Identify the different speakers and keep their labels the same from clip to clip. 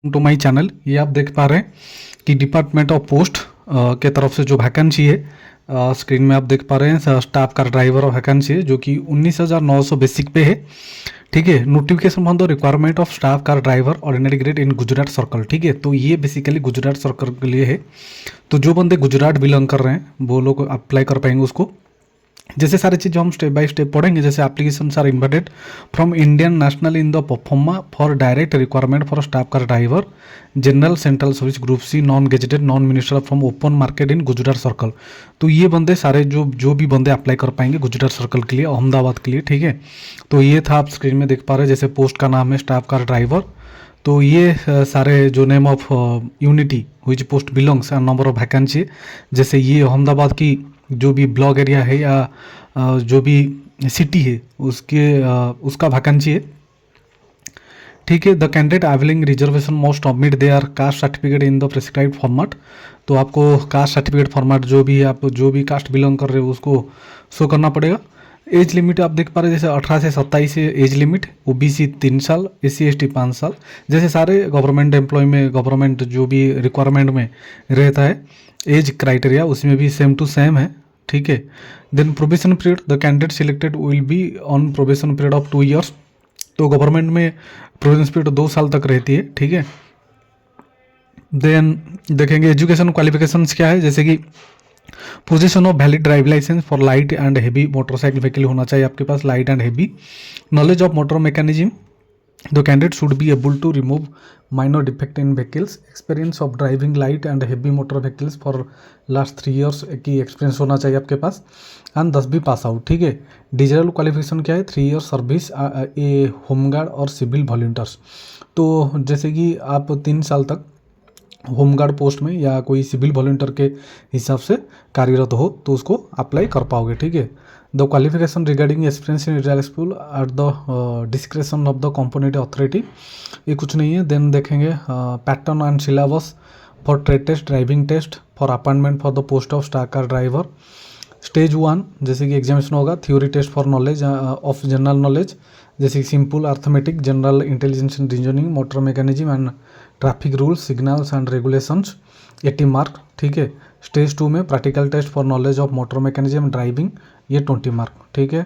Speaker 1: To my channel. ये आप देख पा रहे हैं कि डिपार्टमेंट ऑफ पोस्ट के तरफ से जो वैकेंसी है स्क्रीन में आप देख पा रहे हैं स्टाफ कार ड्राइवर और वैकेंसी है जो कि 19,900 बेसिक पे है। ठीक है, notification for the requirement of staff car driver ordinary grade in Gujarat circle. ठीक है, तो ये बेसिकली गुजरात सर्कल के लिए है। तो जो बंदे गुजरात बिलोंग कर रहे हैं वो लोग अप्लाई कर पाएंगे उसको। जैसे सारी चीज़ हम स्टेप बाय स्टेप पढ़ेंगे। जैसे application are invited from Indian national in the proforma for direct requirement for staff car driver general central service group C non gazetted non minister from open market in Gujarat circle. तो ये बंदे सारे जो भी बंदे अप्लाई कर पाएंगे Gujarat circle के लिए, अहमदाबाद के लिए। ठीक है, तो ये था आप स्क्रीन में देख पा रहे हैं। जैसे पोस्ट का नाम है स्टाफ कार ड्राइवर। तो ये सारे जो name of unity which post belongs and number of vacancy, जैसे ये अहमदाबाद की जो भी ब्लॉक एरिया है या जो भी सिटी है उसका वैकेंसी है। ठीक है, the candidate availing reservation most submit their caste certificate in the prescribed format. तो आपको कास्ट सर्टिफिकेट फॉर्मेट जो भी आप जो भी कास्ट बिलोंग कर रहे हो उसको शो करना पड़ेगा। एज लिमिट आप देख पा रहे हैं, जैसे 18 से 27 एज लिमिट, ओबीसी 3 साल, SC ST 5 साल। जैसे सारे गवर्नमेंट एम्प्लॉय में गवर्नमेंट जो भी रिक्वायरमेंट में रहता है एज क्राइटेरिया उसमें भी सेम टू सेम है। ठीक है, then probation period, the candidate selected will be on probation period of 2 years. तो गवर्नमेंट में प्रोबेशन पीरियड 2 साल तक रहती है। ठीक है, देन देखेंगे एजुकेशन क्वालिफिकेशंस क्या है। जैसे कि possession of valid driving licence for light and heavy motorcycle vehicle होना चाहिए आपके पास, light and heavy. Knowledge of motor mechanism, the candidate should be able to remove minor defect in vehicles. Experience of driving light and heavy motor vehicles for last 3 years की experience होना चाहिए आपके पास and 10वीं pass out. ठीक है, digital qualification क्या है, 3 year service ए home guard और सिविल वॉलंटियर्स। तो जैसे कि आप 3 साल तक होमगार्ड पोस्ट में या कोई सिविल वॉलंटियर के हिसाब से कार्यरत हो तो उसको अप्लाई कर पाओगे। ठीक है, the qualification regarding experience in real school at the description of the component authority, ये कुछ नहीं है। देन देखेंगे pattern and syllabus for trade test, driving test for appointment for the post of staff car driver. Stage 1 जैसे कि examination होगा, theory test for knowledge of general knowledge जैसे कि simple arithmetic, general intelligence and reasoning, motor mechanism and traffic rules, signals and regulations, 80 mark. ठीक है, stage 2 में practical test for knowledge of motor mechanism driving, ये 20 mark. ठीक है,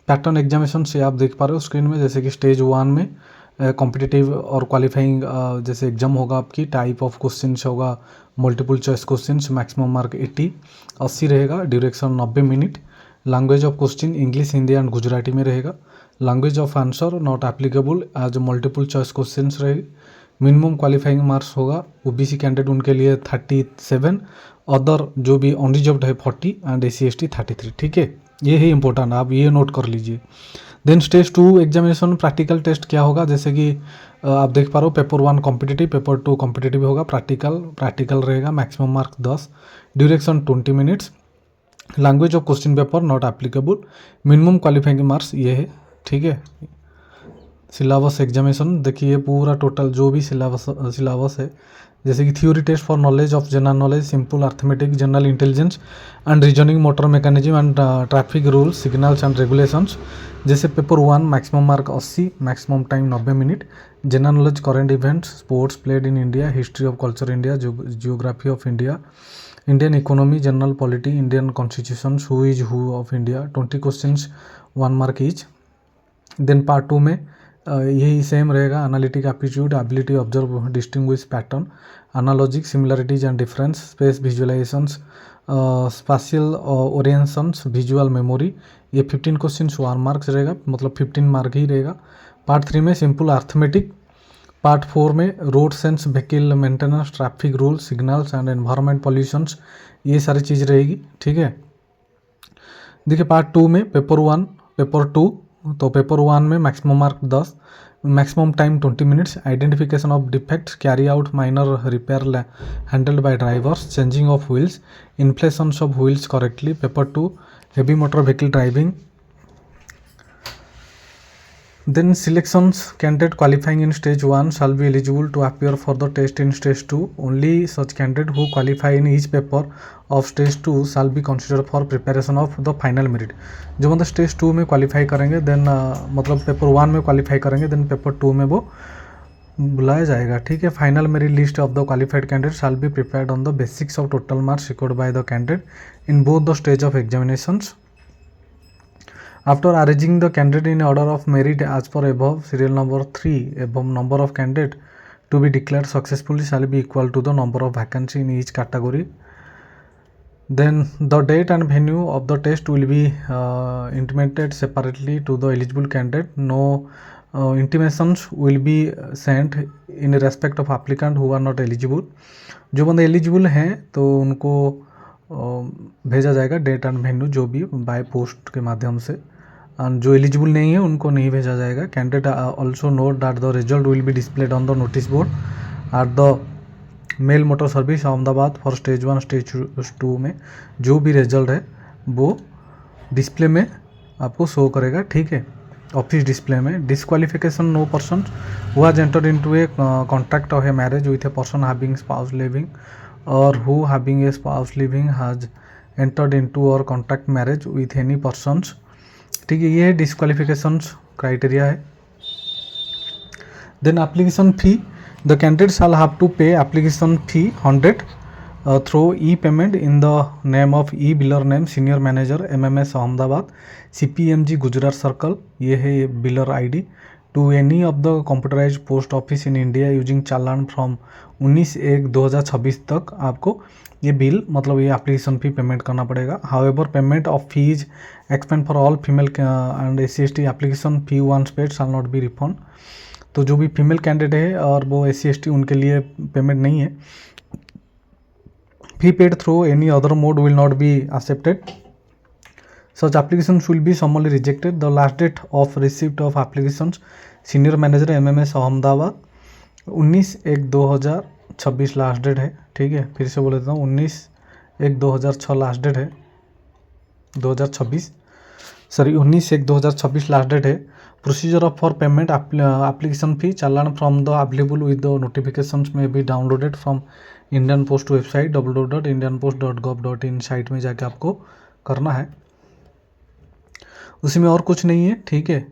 Speaker 1: pattern examination से आप देख पा रहे हो स्क्रीन में। जैसे कि स्टेज 1 में कॉम्पिटिटिव और क्वालिफाइंग जैसे एग्जाम होगा आपकी, टाइप ऑफ क्वेश्चन होगा multiple choice question, maximum mark 80 रहेगा, duration 90 minute. Language of question English, Hindi and Gujarati में रहेगा। Language of answer not applicable as multiple choice question रहेगी। मिनिमम क्वालिफाइंग मार्क्स होगा ओबीसी कैंडिडेट उनके लिए 37, अदर जो भी अनरिजर्व्ड है 40 एंड SC ST 33। ठीक है, ये है इंपॉर्टेंट, आप ये नोट कर लीजिए। Then stage 2 examination practical test क्या होगा, जैसे कि आप देख पा रहे हो पेपर 1 कॉम्पिटिटिव, पेपर 2 कॉम्पिटिटिव होगा, प्रैक्टिकल रहेगा, maximum mark 10, duration 20 minutes. Language of question paper not applicable, minimum qualifying marks ये है। ठीक है, सिलेबस एग्जामिनेशन देखिए पूरा टोटल जो भी सिलेबस है। जैसे कि theory test for knowledge of general knowledge, simple arithmetic, general intelligence and reasoning, motor mechanism and traffic rules, signals and regulations. जैसे paper 1 maximum mark 80, maximum time 90 minute. General knowledge, current events, sports played in India, history of culture India, geography of India, Indian economy, general polity, Indian constitution, who is who of India, 20 questions 1 mark each. Then part 2 में यही same रहेगा, analytic aptitude, ability observe distinguish pattern, analogic, similarities and difference, space visualisations, spatial orientations, visual memory, ये 15 question 1 marks रहेगा, मतलब 15 mark ही रहेगा। Part 3 में simple arithmetic, part 4 में road sense, vehicle maintenance, traffic rules, signals and environment pollutions, ये सारी चीज़ रहेगी। ठीक है, देखिए पार्ट 2 में पेपर 1 पेपर 2, तो पेपर 1 में maximum mark 10, maximum time 20 minutes. Identification of defects, carry out minor repair handled by drivers, changing of wheels, inflations of wheels correctly. Paper 2 heavy motor vehicle driving. Then selections, candidate qualifying in stage 1 shall be eligible to appear for the test in stage 2. Only such candidate who qualify in each paper of stage 2 shall be considered for preparation of the final merit. जो मतलब stage 2 में qualify करेंगे then मतलब paper 1 में qualify करेंगे then paper 2 में वो बुलाया जाएगा, ठीक है। Final merit list of the qualified candidate shall be prepared on the basics of total marks scored by the candidate in both the stage of examinations. After arranging the candidate in order of merit as per above, serial number 3 above number of candidate to be declared successfully shall be equal to the number of vacancy in each category. Then the date and venue of the test will be intimated separately to the eligible candidate. No intimations will be sent in respect of applicant who are not eligible. जो बंदे eligible हैं तो उनको भेजा जाएगा date and venue जो भी by post के माध्यम से, और जो एलिजिबल नहीं है उनको नहीं भेजा जाएगा। Candidate also note that the result will be displayed on the notice board at the mail motor service Ahmedabad for stage 1 stage 2 में जो भी रिजल्ट है वो डिस्प्ले में आपको शो करेगा, ठीक है, ऑफिस डिस्प्ले में। Disqualification no person who has entered into a contract of a marriage with a person having spouse living or who having a spouse living has entered into or contract marriage with any persons, ठीक है, ये disqualification criteria है। Then application fee, the candidate shall have to pay application fee 100 through e-payment in the name of e-biller name senior manager MMS Ahmedabad CPMG Gujarat circle, ये है ये biller ID, to any of the computerised post office in India using challan from 19/1/2026 तक आपको ये bill मतलब ये application fee payment करना पड़ेगा। However payment of fees expend for all female and SC/ST application fee once paid shall not be refund. तो जो भी फीमेल कैंडिडेट है और वो SC/ST उनके लिए पेमेंट नहीं है। Fee paid through any other mode will not be accepted, such application will be summarily rejected. The last date of receipt of application senior manager MMS Ahmedabad 19/1/2026 last date है, ठीक है, फिर से बोल देता हूँ 19/1/2006 लास्ट डेट है 2026, सॉरी 19/1/2026 लास्ट डेट है। Procedure of for payment application fee challan from the available with the notifications may be downloaded from Indian post website www.indianpost.gov.in site में जाके आपको करना है, उसी में और कुछ नहीं है, ठीक है।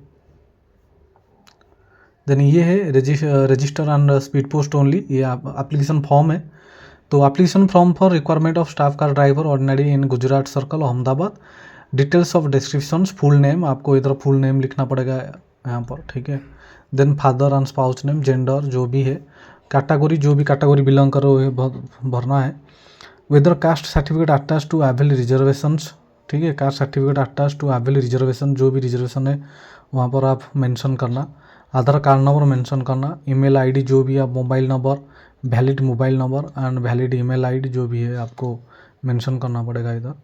Speaker 1: देन ये है register and speed post only, ये एप्लीकेशन फॉर्म है। तो application form for requirement of staff car driver ordinary in Gujarat circle Ahmedabad. Details of descriptions, full name, आपको इधर फुल नेम लिखना पड़ेगा यहाँ पर, ठीक है। Then father and spouse name, gender जो भी है, कैटेगरी जो भी कैटेगरी बिलोंग करो ये भरना है। Whether caste certificate attach to avail reservations, ठीक है, caste certificate attach to avail reservation, जो भी रिजर्वेशन है वहाँ पर आप मेंशन करना। आधार कार्ड नंबर मेंशन करना। ईमेल आईडी जो भी आप mobile number, valid mobile number and valid email ID जो भी है आपको मेंशन करना पड़ेगा इधर,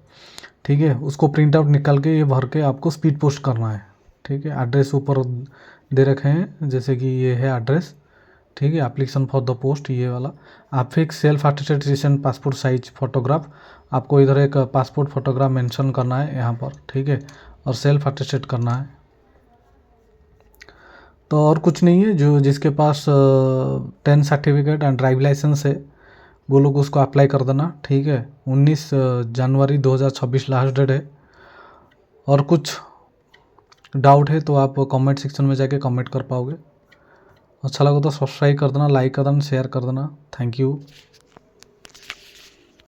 Speaker 1: ठीक है। उसको प्रिंट आउट निकाल के ये भर के आपको स्पीड पोस्ट करना है, ठीक है। एड्रेस ऊपर दे रखे हैं, जैसे कि ये है एड्रेस, ठीक है। एप्लीकेशन फॉर द पोस्ट ये वाला। आप एक self attested recent passport size photograph, आपको इधर एक पासपोर्ट फोटोग्राफ मेंशन करना है यहाँ पर, ठीक है, और सेल्फ अटेस्टेड करना है। तो और कुछ नहीं है, जो जिसके पास 10 सर्टिफिकेट एंड ड्राइविंग लाइसेंस है वो लोग उसको अप्लाई कर देना, ठीक है। 19 जनवरी 2026 लास्ट डेट है। और कुछ डाउट है तो आप कमेंट सेक्शन में जाके कमेंट कर पाओगे। अच्छा लगा तो सब्सक्राइब कर देना, लाइक कर देना, शेयर कर देना। Thank you.